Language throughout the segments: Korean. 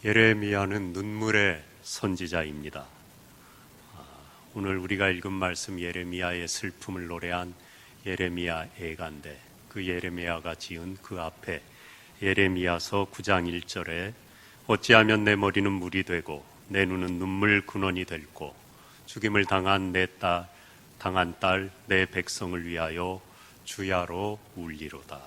예레미야는 눈물의 선지자입니다. 오늘 우리가 읽은 말씀 예레미야의 슬픔을 노래한 예레미야 애가인데 그 예레미야가 지은 그 앞에 예레미야서 9장 1절에 어찌하면 내 머리는 물이 되고 내 눈은 눈물 근원이 될고 죽임을 당한 딸 내 백성을 위하여 주야로 울리로다.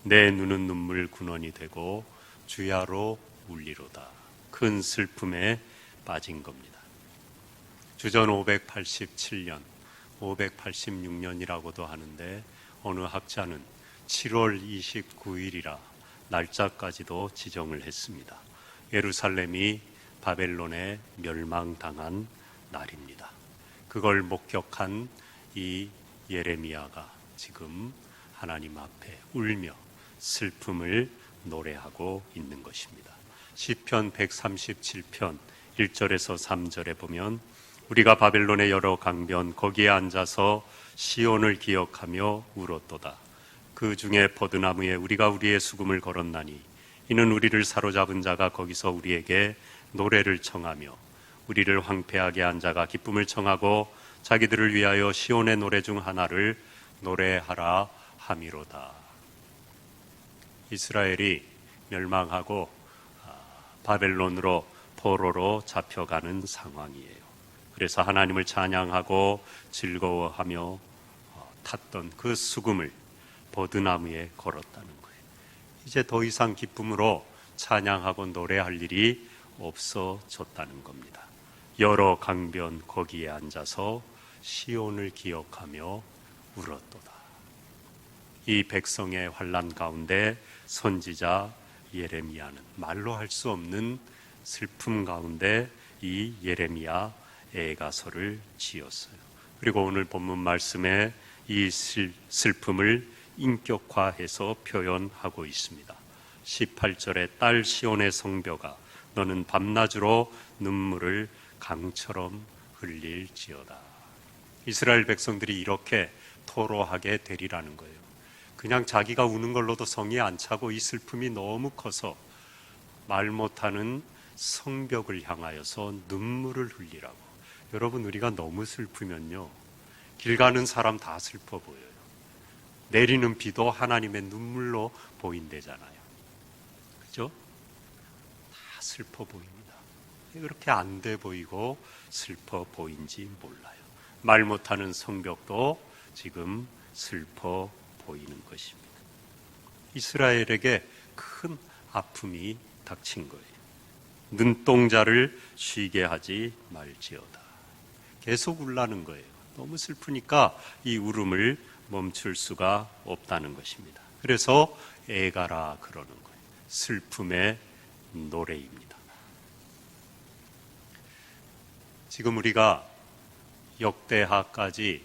내 눈은 눈물 근원이 되고 주야로 울리로다. 큰 슬픔에 빠진 겁니다. 주전 587년, 586년이라고도 하는데 어느 학자는 7월 29일이라 날짜까지도 지정을 했습니다. 예루살렘이 바벨론에 멸망당한 날입니다. 그걸 목격한 이 예레미야가 지금 하나님 앞에 울며 슬픔을 노래하고 있는 것입니다. 시편 137편 1절에서 3절에 보면 우리가 바벨론의 여러 강변 거기에 앉아서 시온을 기억하며 울었도다. 그 중에 버드나무에 우리가 우리의 수금을 걸었나니 이는 우리를 사로잡은 자가 거기서 우리에게 노래를 청하며 우리를 황폐하게 한 자가 기쁨을 청하고 자기들을 위하여 시온의 노래 중 하나를 노래하라 함이로다. 이스라엘이 멸망하고 바벨론으로 포로로 잡혀가는 상황이에요. 그래서 하나님을 찬양하고 즐거워하며 탔던 그 수금을 버드나무에 걸었다는 거예요. 이제 더 이상 기쁨으로 찬양하고 노래할 일이 없어졌다는 겁니다. 여러 강변 거기에 앉아서 시온을 기억하며 울었도다. 이 백성의 환난 가운데 선지자 예레미야는 말로 할 수 없는 슬픔 가운데 이 예레미야 애가서를 지었어요. 그리고 오늘 본문 말씀에 이 슬픔을 인격화해서 표현하고 있습니다. 18절에 딸 시온의 성벽아 너는 밤낮으로 눈물을 강처럼 흘릴지어다. 이스라엘 백성들이 이렇게 토로하게 되리라는 거예요. 그냥 자기가 우는 걸로도 성이 안 차고 이 슬픔이 너무 커서 말 못하는 성벽을 향하여서 눈물을 흘리라고. 여러분, 우리가 너무 슬프면요 길 가는 사람 다 슬퍼 보여요. 내리는 비도 하나님의 눈물로 보인대잖아요. 그죠? 다 슬퍼 보입니다. 그렇게 안 돼 보이고 슬퍼 보인지 몰라요. 말 못하는 성벽도 지금 슬퍼 보이는 것입니다. 이스라엘에게 큰 아픔이 닥친 거예요. 눈동자를 쉬게 하지 말지어다. 계속 울라는 거예요. 너무 슬프니까 이 울음을 멈출 수가 없다는 것입니다. 그래서 애가라 그러는 거예요. 슬픔의 노래입니다. 지금 우리가 역대하까지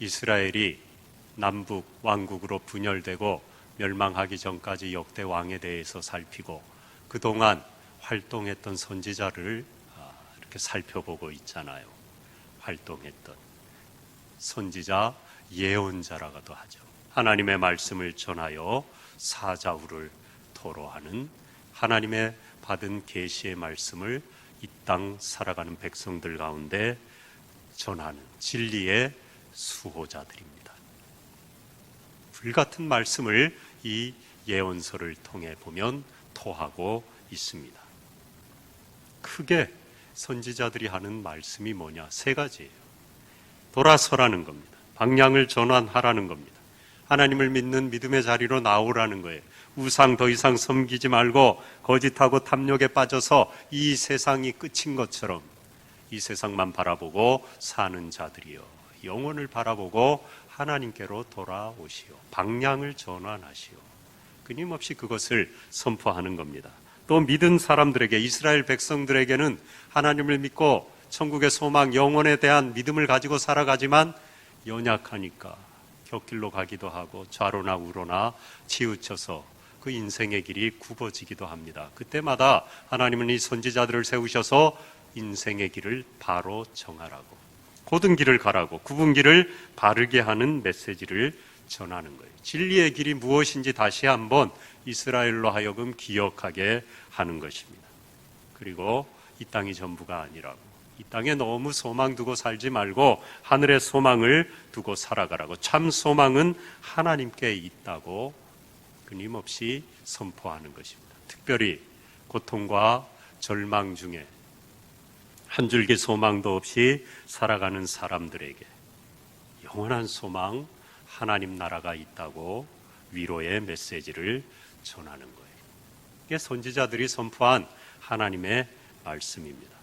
이스라엘이 남북 왕국으로 분열되고 멸망하기 전까지 역대 왕에 대해서 살피고 그동안 활동했던 선지자를 이렇게 살펴보고 있잖아요. 활동했던 선지자 예언자라고도 하죠. 하나님의 말씀을 전하여 사자후를 토로하는 하나님의 받은 계시의 말씀을 이 땅 살아가는 백성들 가운데 전하는 진리의 수호자들입니다. 불같은 말씀을 이 예언서를 통해 보면 토하고 있습니다. 크게 선지자들이 하는 말씀이 뭐냐? 세 가지예요. 돌아서라는 겁니다. 방향을 전환하라는 겁니다. 하나님을 믿는 믿음의 자리로 나오라는 거예요. 우상 더 이상 섬기지 말고 거짓하고 탐욕에 빠져서 이 세상이 끝인 것처럼 이 세상만 바라보고 사는 자들이여 영혼을 바라보고 하나님께로 돌아오시오. 방향을 전환하시오. 끊임없이 그것을 선포하는 겁니다. 또 믿은 사람들에게 이스라엘 백성들에게는 하나님을 믿고 천국의 소망 영혼에 대한 믿음을 가지고 살아가지만 연약하니까 곁길로 가기도 하고 좌로나 우로나 치우쳐서 그 인생의 길이 굽어지기도 합니다. 그때마다 하나님은 이 선지자들을 세우셔서 인생의 길을 바로 정하라고 고든 길을 가라고 굽은 길을 바르게 하는 메시지를 전하는 거예요. 진리의 길이 무엇인지 다시 한번 이스라엘로 하여금 기억하게 하는 것입니다. 그리고 이 땅이 전부가 아니라고. 이 땅에 너무 소망 두고 살지 말고 하늘의 소망을 두고 살아가라고. 참 소망은 하나님께 있다고 끊임없이 선포하는 것입니다. 특별히 고통과 절망 중에 한 줄기 소망도 없이 살아가는 사람들에게 영원한 소망, 하나님 나라가 있다고 위로의 메시지를 전하는 거예요. 이게 선지자들이 선포한 하나님의 말씀입니다.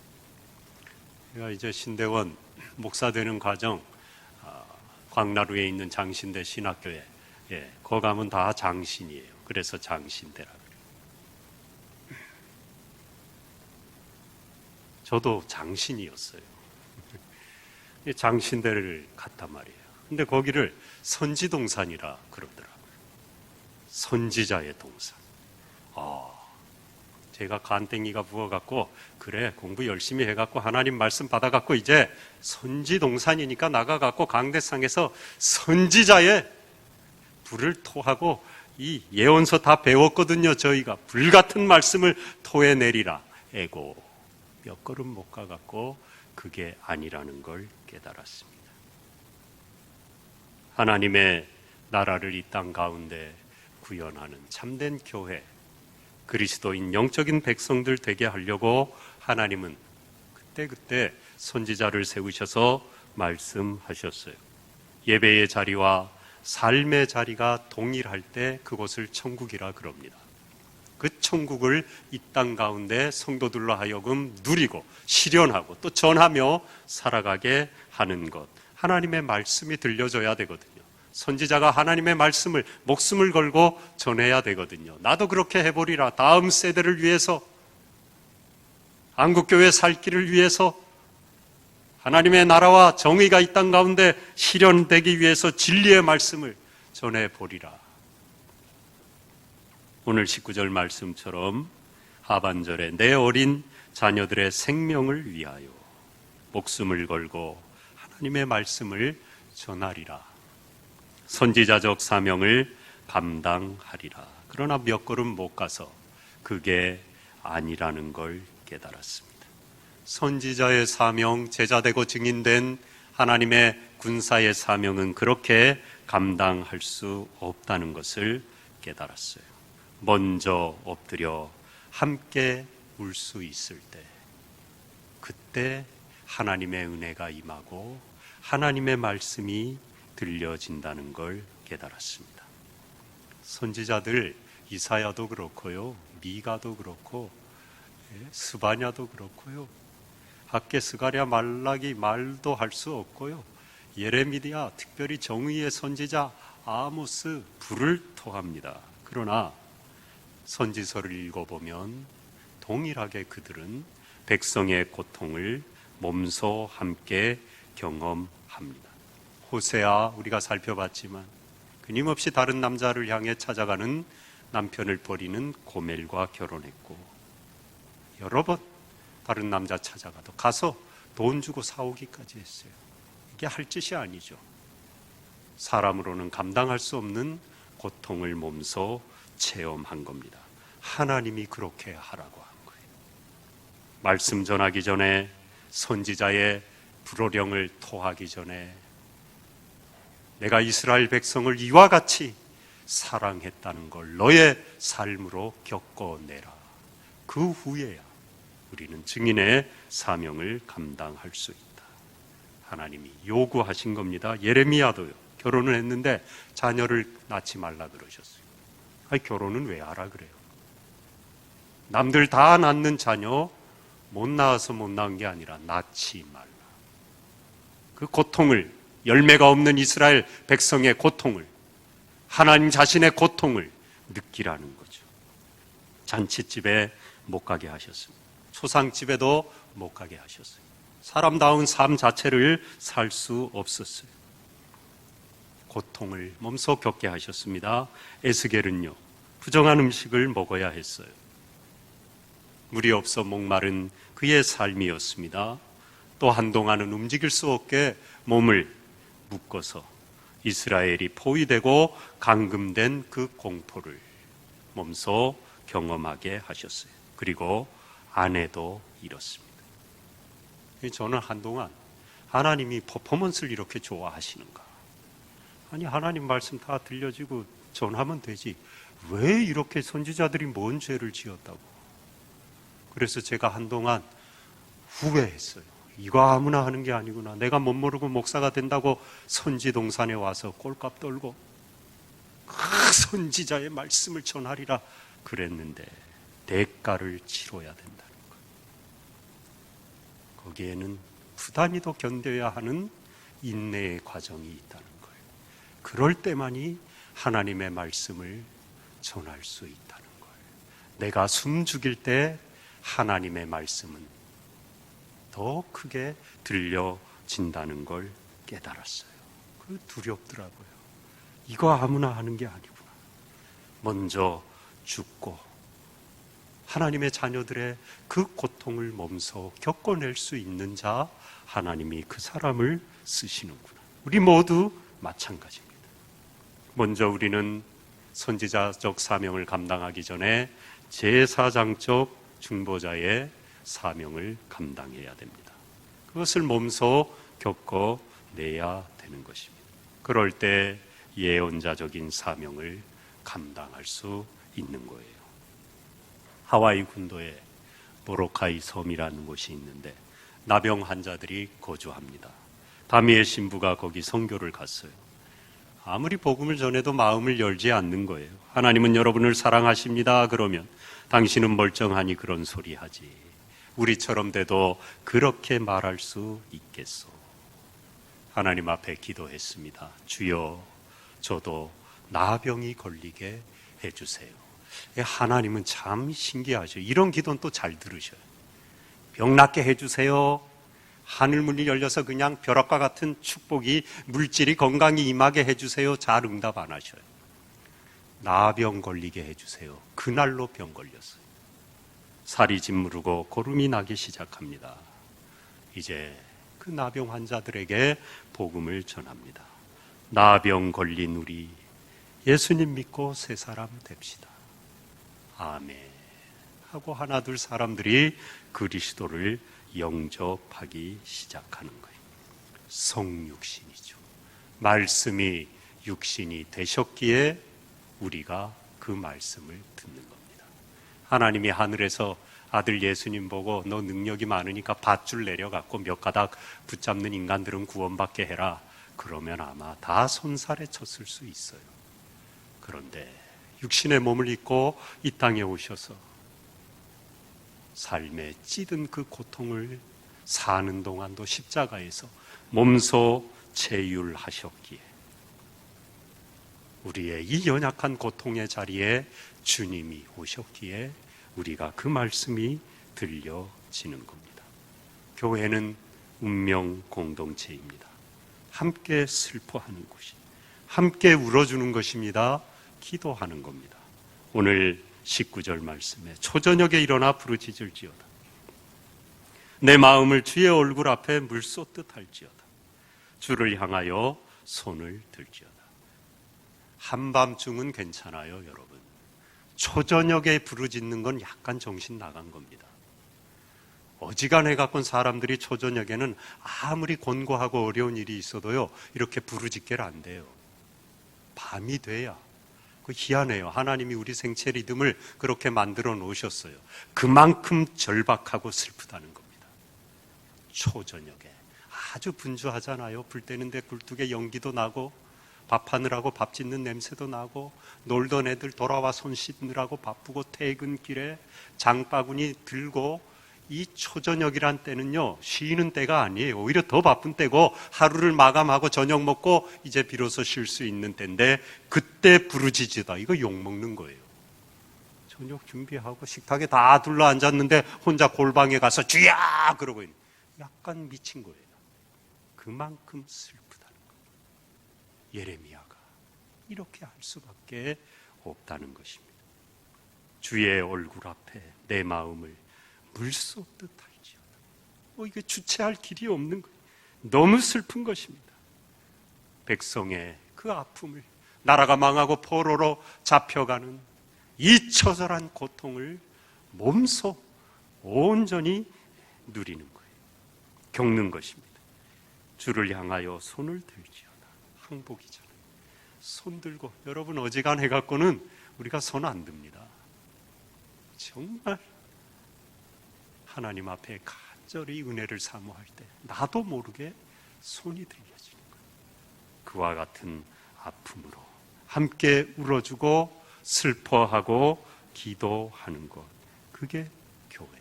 제가 이제 신대원 목사 되는 과정, 광나루에 있는 장신대 신학교에, 거기 가면 다 장신이에요. 그래서 장신대라 그래요. 저도 장신이었어요. 장신대를 갔단 말이에요. 근데 거기를 선지동산이라 그러더라고요. 선지자의 동산. 제가 간땡이가 부어갖고 그래 공부 열심히 해갖고 하나님 말씀 받아갖고 이제 선지동산이니까 나가갖고 강대상에서 선지자의 불을 토하고 이 예언서 다 배웠거든요. 저희가 불같은 말씀을 토해내리라. 에고 몇 걸음 못 가갖고 그게 아니라는 걸 깨달았습니다. 하나님의 나라를 이 땅 가운데 구현하는 참된 교회, 그리스도인 영적인 백성들 되게 하려고 하나님은 그때 선지자를 세우셔서 말씀하셨어요. 예배의 자리와 삶의 자리가 동일할 때 그곳을 천국이라 그럽니다. 그 천국을 이 땅 가운데 성도들로 하여금 누리고 실현하고 또 전하며 살아가게 하는 것, 하나님의 말씀이 들려줘야 되거든요. 선지자가 하나님의 말씀을 목숨을 걸고 전해야 되거든요. 나도 그렇게 해보리라. 다음 세대를 위해서, 한국교회 살 길을 위해서, 하나님의 나라와 정의가 이 땅 가운데 실현되기 위해서 진리의 말씀을 전해보리라. 오늘 19절 말씀처럼 하반절에 내 어린 자녀들의 생명을 위하여 목숨을 걸고 하나님의 말씀을 전하리라. 선지자적 사명을 감당하리라. 그러나 몇 걸음 못 가서 그게 아니라는 걸 깨달았습니다. 선지자의 사명, 제자되고 증인된 하나님의 군사의 사명은 그렇게 감당할 수 없다는 것을 깨달았어요. 먼저 엎드려 함께 울 수 있을 때, 그때 하나님의 은혜가 임하고 하나님의 말씀이 들려진다는 걸 깨달았습니다. 선지자들 이사야도 그렇고요, 미가도 그렇고, 스바냐도 그렇고요, 학개, 스가랴, 말라기 말도 할 수 없고요, 예레미야, 특별히 정의의 선지자 아모스 불을 토합니다. 그러나 선지서를 읽어보면 동일하게 그들은 백성의 고통을 몸소 함께 경험합니다. 호세아 우리가 살펴봤지만 끊임없이 다른 남자를 향해 찾아가는 남편을 버리는 고멜과 결혼했고, 여러 번 다른 남자 찾아가도 가서 돈 주고 사오기까지 했어요. 이게 할 짓이 아니죠. 사람으로는 감당할 수 없는 고통을 몸소 체험한 겁니다. 하나님이 그렇게 하라고 한 거예요. 말씀 전하기 전에, 선지자의 불호령을 토하기 전에 내가 이스라엘 백성을 이와 같이 사랑했다는 걸 너의 삶으로 겪어내라. 그 후에야 우리는 증인의 사명을 감당할 수 있다. 하나님이 요구하신 겁니다. 예레미야도요. 결혼을 했는데 자녀를 낳지 말라 그러셨어요. 아니, 결혼은 왜 하라 그래요? 남들 다 낳는 자녀 못 낳아서 못 낳은 게 아니라 낳지 말라. 그 고통을, 열매가 없는 이스라엘 백성의 고통을, 하나님 자신의 고통을 느끼라는 거죠. 잔치집에 못 가게 하셨습니다. 초상집에도 못 가게 하셨어요. 사람다운 삶 자체를 살 수 없었어요. 고통을 몸소 겪게 하셨습니다. 에스겔은요, 부정한 음식을 먹어야 했어요. 물이 없어 목마른 그의 삶이었습니다. 또 한동안은 움직일 수 없게 몸을 묶어서 이스라엘이 포위되고 감금된 그 공포를 몸소 경험하게 하셨어요. 그리고 아내도 이렇습니다. 저는 한동안 하나님이 퍼포먼스를 이렇게 좋아하시는가? 아니, 하나님 말씀 다 들려지고 전하면 되지. 왜 이렇게 선지자들이 뭔 죄를 지었다고? 그래서 제가 한동안 후회했어요. 이거 아무나 하는 게 아니구나. 내가 못 모르고 목사가 된다고 선지동산에 와서 꼴값 떨고 선지자의 말씀을 전하리라 그랬는데 대가를 치러야 된다는 거예요. 거기에는 부단히도 견뎌야 하는 인내의 과정이 있다는 거예요. 그럴 때만이 하나님의 말씀을 전할 수 있다는 거예요. 내가 숨 죽일 때 하나님의 말씀은 더 크게 들려진다는 걸 깨달았어요. 그 두렵더라고요. 이거 아무나 하는 게 아니구나. 먼저 죽고 하나님의 자녀들의 그 고통을 몸소 겪어낼 수 있는 자, 하나님이 그 사람을 쓰시는구나. 우리 모두 마찬가지입니다. 먼저 우리는 선지자적 사명을 감당하기 전에 제사장적 중보자의 사명을 감당해야 됩니다. 그것을 몸소 겪어내야 되는 것입니다. 그럴 때 예언자적인 사명을 감당할 수 있는 거예요. 하와이 군도에 모로카이 섬이라는 곳이 있는데 나병 환자들이 거주합니다. 다미엘 신부가 거기 선교를 갔어요. 아무리 복음을 전해도 마음을 열지 않는 거예요. 하나님은 여러분을 사랑하십니다. 그러면 당신은 멀쩡하니 그런 소리 하지. 우리처럼 돼도 그렇게 말할 수 있겠소. 하나님 앞에 기도했습니다. 주여, 저도 나병이 걸리게 해주세요. 하나님은 참 신기하죠. 이런 기도는 또 잘 들으셔요. 병 낫게 해주세요. 하늘문이 열려서 그냥 벼락과 같은 축복이, 물질이, 건강이 임하게 해주세요. 잘 응답 안 하셔요. 나병 걸리게 해주세요. 그날로 병 걸렸어요. 살이 짓무르고 고름이 나기 시작합니다. 이제 그 나병 환자들에게 복음을 전합니다. 나병 걸린 우리 예수님 믿고 새 사람 됩시다. 아멘 하고 하나둘 사람들이 그리스도를 영접하기 시작하는 거예요. 성육신이죠. 말씀이 육신이 되셨기에 우리가 그 말씀을 듣는 겁니다. 하나님이 하늘에서 아들 예수님 보고 너 능력이 많으니까 밧줄 내려갖고 몇 가닥 붙잡는 인간들은 구원받게 해라. 그러면 아마 다 손살에 쳤을 수 있어요. 그런데 육신의 몸을 입고 이 땅에 오셔서 삶에 찌든 그 고통을 사는 동안도 십자가에서 몸소 체휼하셨기에 우리의 이 연약한 고통의 자리에 주님이 오셨기에 우리가 그 말씀이 들려지는 겁니다. 교회는 운명 공동체입니다. 함께 슬퍼하는 곳이, 함께 울어주는 것입니다. 기도하는 겁니다. 오늘 19절 말씀에 초저녁에 일어나 부르짖을지어다. 내 마음을 주의 얼굴 앞에 물 쏟듯 할지어다. 주를 향하여 손을 들지어다. 한밤중은 괜찮아요, 여러분. 초저녁에 부르짖는 건 약간 정신 나간 겁니다. 어지간해 갖고 사람들이 초저녁에는 아무리 곤고하고 어려운 일이 있어도요, 이렇게 부르짖게를 안 돼요. 밤이 돼야. 그 희한해요. 하나님이 우리 생체 리듬을 그렇게 만들어 놓으셨어요. 그만큼 절박하고 슬프다는 겁니다. 초저녁에 아주 분주하잖아요. 불 때는데 굴뚝에 연기도 나고 밥하느라고 밥 짓는 냄새도 나고 놀던 애들 돌아와 손 씻느라고 바쁘고 퇴근길에 장바구니 들고 이 초저녁이란 때는요, 쉬는 때가 아니에요. 오히려 더 바쁜 때고 하루를 마감하고 저녁 먹고 이제 비로소 쉴 수 있는 때인데 그때 부르짖으다. 이거 욕먹는 거예요. 저녁 준비하고 식탁에 다 둘러앉았는데 혼자 골방에 가서 주야! 그러고 있는, 약간 미친 거예요. 그만큼 슬프다는 거예요. 예레미야가 이렇게 할 수밖에 없다는 것입니다. 주의 얼굴 앞에 내 마음을 물 쏟듯 할지어다. 이게 주체할 길이 없는 거예요. 너무 슬픈 것입니다. 백성의 그 아픔을, 나라가 망하고 포로로 잡혀가는 이 처절한 고통을 몸소 온전히 누리는 거예요. 겪는 것입니다. 주를 향하여 손을 들지어다. 항복이잖아요. 손 들고, 여러분 어지간해 갖고는 우리가 손 안 듭니다. 정말 하나님 앞에 간절히 은혜를 사모할 때 나도 모르게 손이 들려지는 거예요. 그와 같은 아픔으로 함께 울어주고 슬퍼하고 기도하는 것, 그게 교회예요.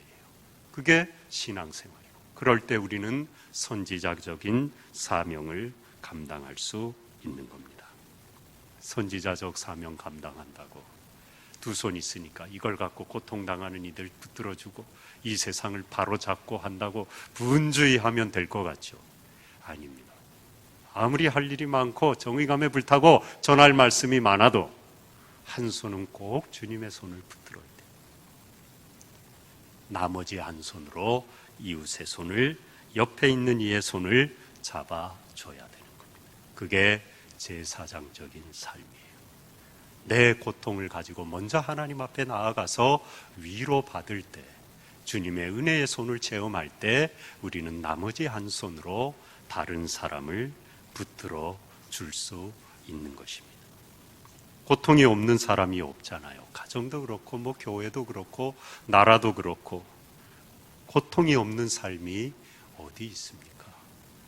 그게 신앙생활이고, 그럴 때 우리는 선지자적인 사명을 감당할 수 있는 겁니다. 선지자적 사명 감당한다고 두 손 있으니까 이걸 갖고 고통당하는 이들 붙들어주고 이 세상을 바로잡고 한다고 분주히하면 될 것 같죠? 아닙니다. 아무리 할 일이 많고 정의감에 불타고 전할 말씀이 많아도 한 손은 꼭 주님의 손을 붙들어야 돼요. 나머지 한 손으로 이웃의 손을, 옆에 있는 이의 손을 잡아줘야 되는 겁니다. 그게 제사장적인 삶이에요. 내 고통을 가지고 먼저 하나님 앞에 나아가서 위로받을 때, 주님의 은혜의 손을 체험할 때 우리는 나머지 한 손으로 다른 사람을 붙들어 줄 수 있는 것입니다. 고통이 없는 사람이 없잖아요. 가정도 그렇고 교회도 그렇고 나라도 그렇고 고통이 없는 삶이 어디 있습니까?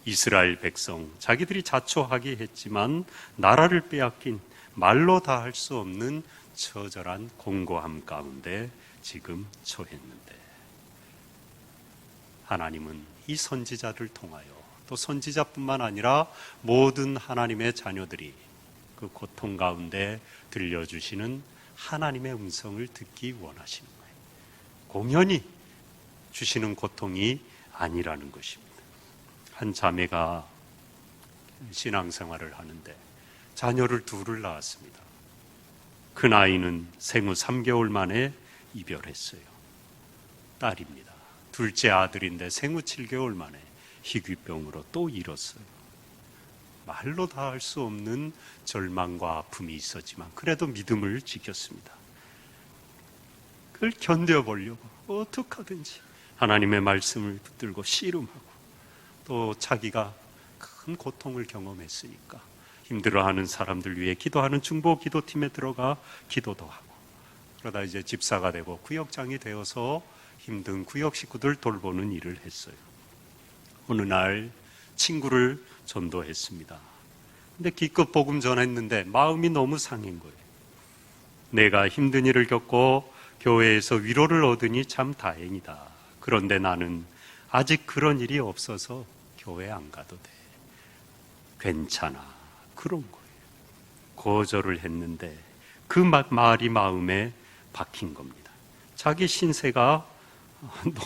이스라엘 백성, 자기들이 자초하게 했지만 나라를 빼앗긴 말로 다 할 수 없는 처절한 공고함 가운데 지금 처했는데, 하나님은 이 선지자를 통하여, 또 선지자뿐만 아니라 모든 하나님의 자녀들이 그 고통 가운데 들려주시는 하나님의 음성을 듣기 원하시는 거예요. 공연히 주시는 고통이 아니라는 것입니다. 한 자매가 신앙생활을 하는데 자녀를 둘을 낳았습니다. 큰 아이는 생후 3개월 만에 이별했어요. 딸입니다. 둘째 아들인데 생후 7개월 만에 희귀병으로 또 잃었어요. 말로 다 할 수 없는 절망과 아픔이 있었지만 그래도 믿음을 지켰습니다. 그걸 견뎌보려고 어떡하든지 하나님의 말씀을 붙들고 씨름하고, 또 자기가 큰 고통을 경험했으니까 힘들어하는 사람들 위해 기도하는 중보 기도팀에 들어가 기도도 하고, 그러다 이제 집사가 되고 구역장이 되어서 힘든 구역 식구들 돌보는 일을 했어요. 어느 날 친구를 전도했습니다. 근데 기껏 복음 전했는데 마음이 너무 상한 거예요. 내가 힘든 일을 겪고 교회에서 위로를 얻으니 참 다행이다. 그런데 나는 아직 그런 일이 없어서 교회 안 가도 돼. 괜찮아. 그런 거예요. 거절을 했는데 그 말이 마음에 박힌 겁니다. 자기 신세가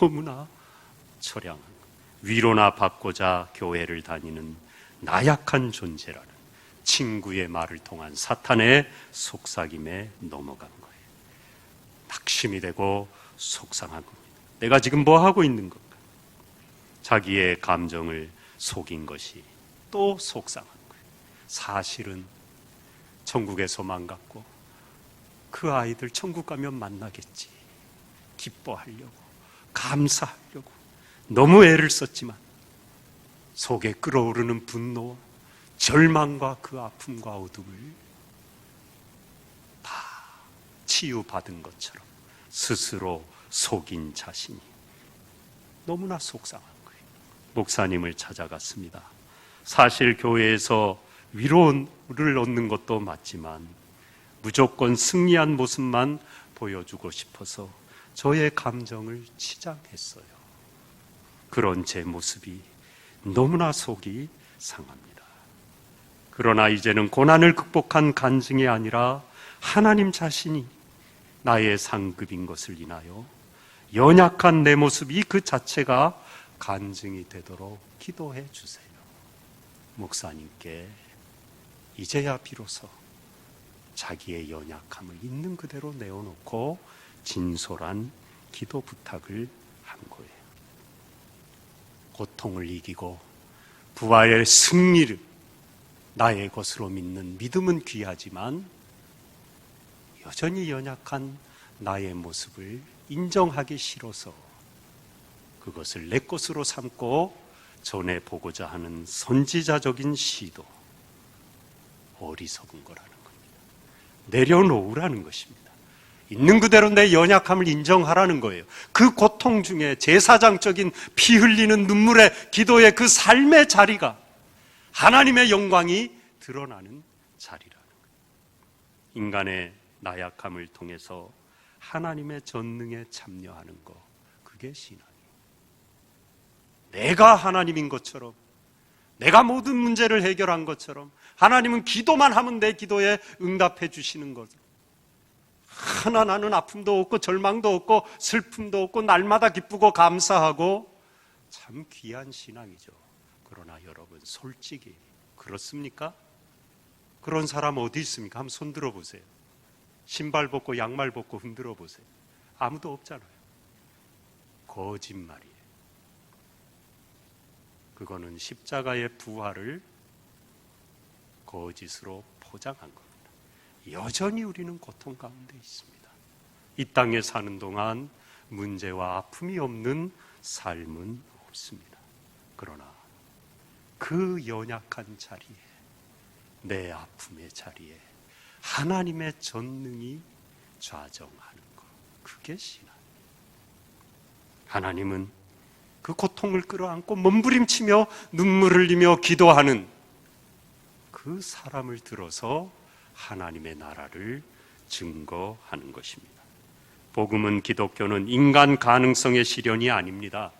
너무나 처량한 거예요. 위로나 받고자 교회를 다니는 나약한 존재라는 친구의 말을 통한 사탄의 속삭임에 넘어간 거예요. 낙심이 되고 속상한 겁니다. 내가 지금 뭐 하고 있는 건가? 자기의 감정을 속인 것이 또 속상한 거예요. 사실은 천국의 소망 갖고 그 아이들 천국 가면 만나겠지, 기뻐하려고, 감사하려고 너무 애를 썼지만 속에 끓어오르는 분노와 절망과 그 아픔과 어둠을 다 치유받은 것처럼 스스로 속인 자신이 너무나 속상한 거예요. 목사님을 찾아갔습니다. 사실 교회에서 위로를 얻는 것도 맞지만 무조건 승리한 모습만 보여주고 싶어서 저의 감정을 치장했어요. 그런 제 모습이 너무나 속이 상합니다. 그러나 이제는 고난을 극복한 간증이 아니라 하나님 자신이 나의 상급인 것을 인하여 연약한 내 모습이 그 자체가 간증이 되도록 기도해 주세요. 목사님께 이제야 비로소 자기의 연약함을 있는 그대로 내어놓고 진솔한 기도 부탁을 한 거예요. 고통을 이기고 부활의 승리를 나의 것으로 믿는 믿음은 귀하지만 여전히 연약한 나의 모습을 인정하기 싫어서 그것을 내 것으로 삼고 전해보고자 하는 선지자적인 시도, 어리석은 거라는 겁니다. 내려놓으라는 것입니다. 있는 그대로 내 연약함을 인정하라는 거예요. 그 고통 중에 제사장적인 피 흘리는 눈물의 기도의 그 삶의 자리가 하나님의 영광이 드러나는 자리라는 거예요. 인간의 나약함을 통해서 하나님의 전능에 참여하는 것, 그게 신앙이에요. 내가 하나님인 것처럼, 내가 모든 문제를 해결한 것처럼 하나님은 기도만 하면 내 기도에 응답해 주시는 거죠. 하나 나는 아픔도 없고 절망도 없고 슬픔도 없고 날마다 기쁘고 감사하고 참 귀한 신앙이죠. 그러나 여러분 솔직히 그렇습니까? 그런 사람 어디 있습니까? 한번 손 들어보세요. 신발 벗고 양말 벗고 흔들어 보세요. 아무도 없잖아요. 거짓말이에요. 그거는 십자가의 부활을 거짓으로 포장한 겁니다. 여전히 우리는 고통 가운데 있습니다. 이 땅에 사는 동안 문제와 아픔이 없는 삶은 없습니다. 그러나 그 연약한 자리에, 내 아픔의 자리에 하나님의 전능이 좌정하는 것, 그게 신앙이에요. 하나님은 그 고통을 끌어안고 몸부림치며 눈물 흘리며 기도하는 그 사람을 들어서 하나님의 나라를 증거하는 것입니다. 복음은, 기독교는 인간 가능성의 실현이 아닙니다.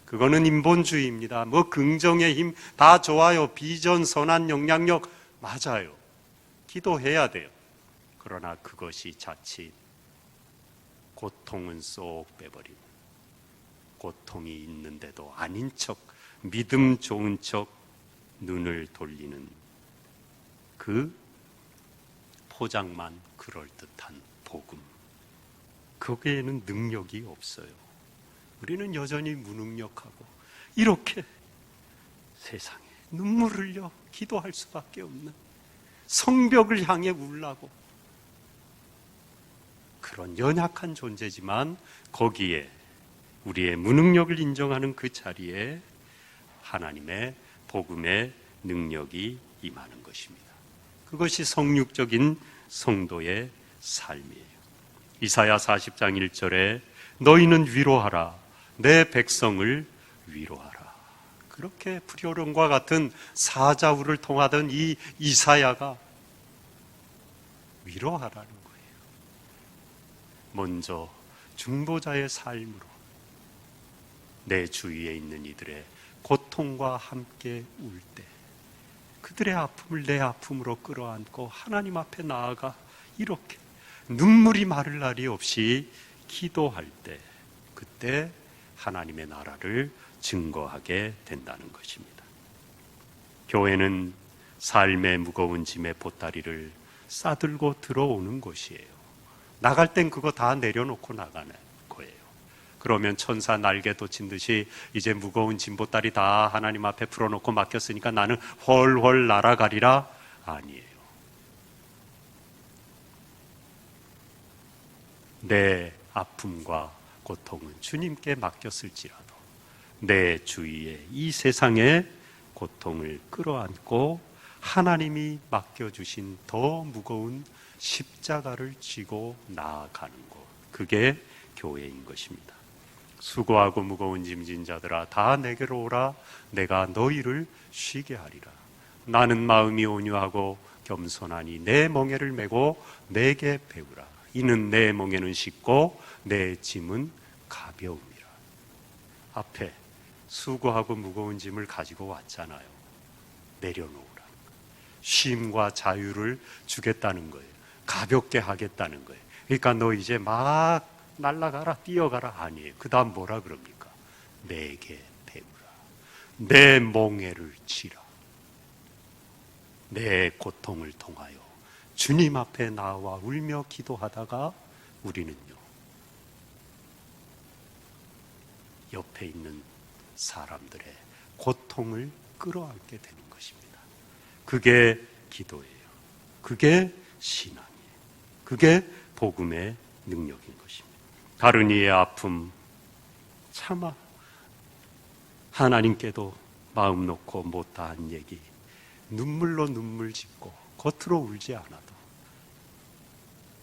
그거는 인본주의입니다. 뭐 긍정의 힘 다 좋아요. 비전, 선한 영향력 맞아요. 기도해야 돼요. 그러나 그것이 자칫 고통은 쏙 빼버리고 고통이 있는데도 아닌 척, 믿음 좋은 척 눈을 돌리는 그 포장만 그럴듯한 복음, 거기에는 능력이 없어요. 우리는 여전히 무능력하고 이렇게 세상에 눈물 흘려 기도할 수밖에 없는, 성벽을 향해 울라고 그런 연약한 존재지만 거기에 우리의 무능력을 인정하는 그 자리에 하나님의 복음의 능력이 임하는 것입니다. 그것이 성육적인 성도의 삶이에요. 이사야 40장 1절에 너희는 위로하라, 내 백성을 위로하라. 그렇게 불효령과 같은 사자우를 통하던 이 이사야가 위로하라는 거예요. 먼저 중보자의 삶으로 내 주위에 있는 이들의 고통과 함께 울 때 그들의 아픔을 내 아픔으로 끌어안고 하나님 앞에 나아가 이렇게 눈물이 마를 날이 없이 기도할 때, 그때 하나님의 나라를 증거하게 된다는 것입니다. 교회는 삶의 무거운 짐의 보따리를 싸들고 들어오는 곳이에요. 나갈 땐 그거 다 내려놓고 나가는 거예요. 그러면 천사 날개 돋친 듯이 이제 무거운 짐보따리 다 하나님 앞에 풀어놓고 맡겼으니까 나는 훨훨 날아가리라? 아니에요. 내 아픔과 고통은 주님께 맡겼을지라도 내 주위에 이 세상의 고통을 끌어안고 하나님이 맡겨주신 더 무거운 십자가를 쥐고 나아가는 곳, 그게 교회인 것입니다. 수고하고 무거운 짐진 자들아 다 내게로 오라, 내가 너희를 쉬게 하리라. 나는 마음이 온유하고 겸손하니 내 멍에를 메고 내게 배우라. 이는 내 멍에는 쉽고 내 짐은 가벼움이라. 앞에 수고하고 무거운 짐을 가지고 왔잖아요. 내려놓으라. 쉼과 자유를 주겠다는 거예요. 가볍게 하겠다는 거예요. 그러니까 너 이제 막 날아가라, 뛰어가라 아니에요. 그 다음 뭐라 그럽니까? 내게 배우라. 내 멍에를 치라. 내 고통을 통하여 주님 앞에 나와 울며 기도하다가 우리는요, 옆에 있는 사람들의 고통을 끌어안게 되는 것입니다. 그게 기도예요. 그게 신앙이에요. 그게 복음의 능력인 것입니다. 다른 이의 아픔 참아 하나님께도 마음 놓고 못다한 얘기, 눈물로 눈물 짓고 겉으로 울지 않아도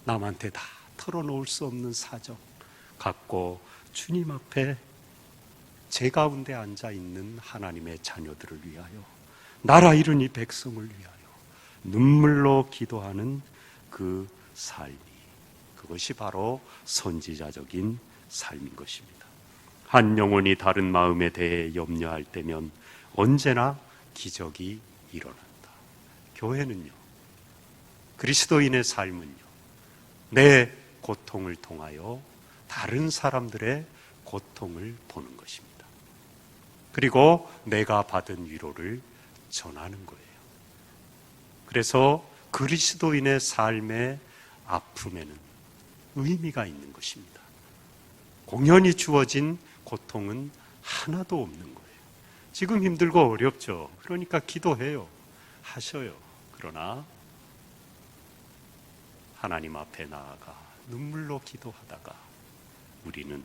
남한테 다 털어놓을 수 없는 사정 갖고 주님 앞에 제 가운데 앉아 있는 하나님의 자녀들을 위하여, 나라 이룬 이 백성을 위하여 눈물로 기도하는 그 삶이, 그것이 바로 선지자적인 삶인 것입니다. 한 영혼이 다른 마음에 대해 염려할 때면 언제나 기적이 일어난다. 교회는요, 그리스도인의 삶은요, 내 고통을 통하여 다른 사람들의 고통을 보는 것입니다. 그리고 내가 받은 위로를 전하는 거예요. 그래서 그리스도인의 삶의 아픔에는 의미가 있는 것입니다. 공연히 주어진 고통은 하나도 없는 거예요. 지금 힘들고 어렵죠. 그러니까 기도해요. 하셔요. 그러나 하나님 앞에 나아가 눈물로 기도하다가 우리는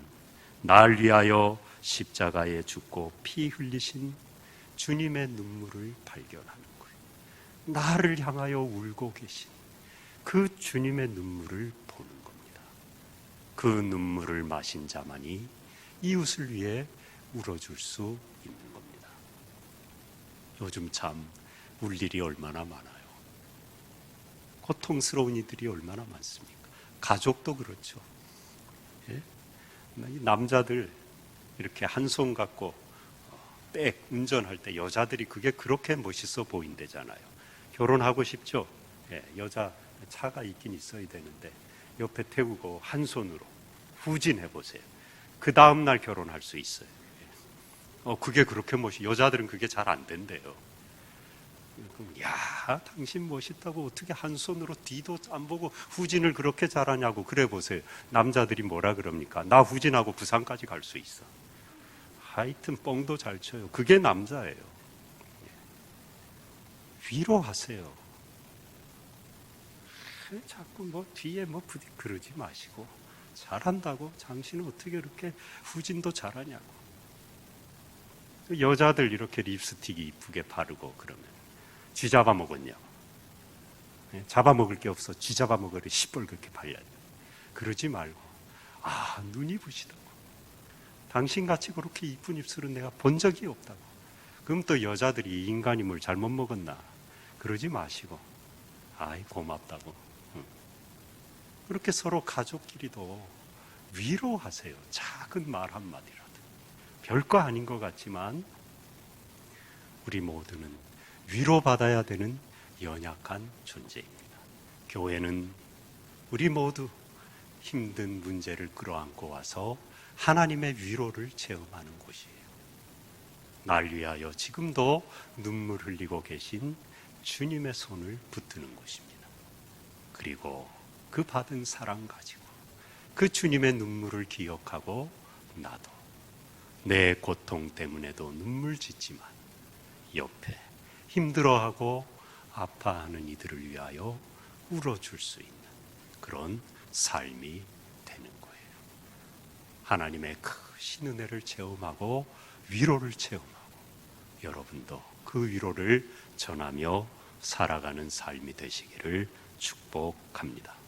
날 위하여 십자가에 죽고 피 흘리신 주님의 눈물을 발견하는 거예요. 나를 향하여 울고 계신 그 주님의 눈물을 보는 겁니다. 그 눈물을 마신 자만이 이웃을 위해 울어줄 수 있는 겁니다. 요즘 참 울 일이 얼마나 많아요. 고통스러운 이들이 얼마나 많습니까? 가족도 그렇죠. 예? 남자들 이렇게 한 손 갖고 백 운전할 때 여자들이 그게 그렇게 멋있어 보인대잖아요. 결혼하고 싶죠? 예, 여자 차가 있긴 있어야 되는데 옆에 태우고 한 손으로 후진해 보세요. 그 다음 날 결혼할 수 있어요. 그게 그렇게 여자들은 그게 잘 안 된대요. 야, 당신 멋있다고 어떻게 한 손으로 뒤도 안 보고 후진을 그렇게 잘하냐고. 그래 보세요. 남자들이 뭐라 그럽니까? 나 후진하고 부산까지 갈 수 있어. 하여튼 뻥도 잘 쳐요. 그게 남자예요. 위로하세요. 자꾸 뒤에 부디 그러지 마시고, 잘한다고? 당신은 어떻게 이렇게 후진도 잘하냐고. 여자들 이렇게 립스틱이 이쁘게 바르고 그러면 쥐 잡아먹었냐고. 잡아먹을 게 없어. 쥐 잡아먹으려 시뻘겋게 발라요. 그러지 말고, 눈이 부시다고. 당신같이 그렇게 이쁜 입술은 내가 본 적이 없다고. 그럼 또 여자들이 인간이 뭘 잘못 먹었나. 그러지 마시고, 고맙다고. 그렇게 서로 가족끼리도 위로하세요. 작은 말 한마디라도. 별거 아닌 것 같지만 우리 모두는 위로받아야 되는 연약한 존재입니다. 교회는 우리 모두 힘든 문제를 끌어안고 와서 하나님의 위로를 체험하는 곳이에요. 날 위하여 지금도 눈물 흘리고 계신 주님의 손을 붙드는 곳입니다. 그리고 그 받은 사랑 가지고 그 주님의 눈물을 기억하고 나도 내 고통 때문에도 눈물 짓지만 옆에 힘들어하고 아파하는 이들을 위하여 울어줄 수 있는 그런 삶이 되는 거예요. 하나님의 크신 은혜를 체험하고 위로를 체험하고 여러분도 그 위로를 전하며 살아가는 삶이 되시기를 축복합니다.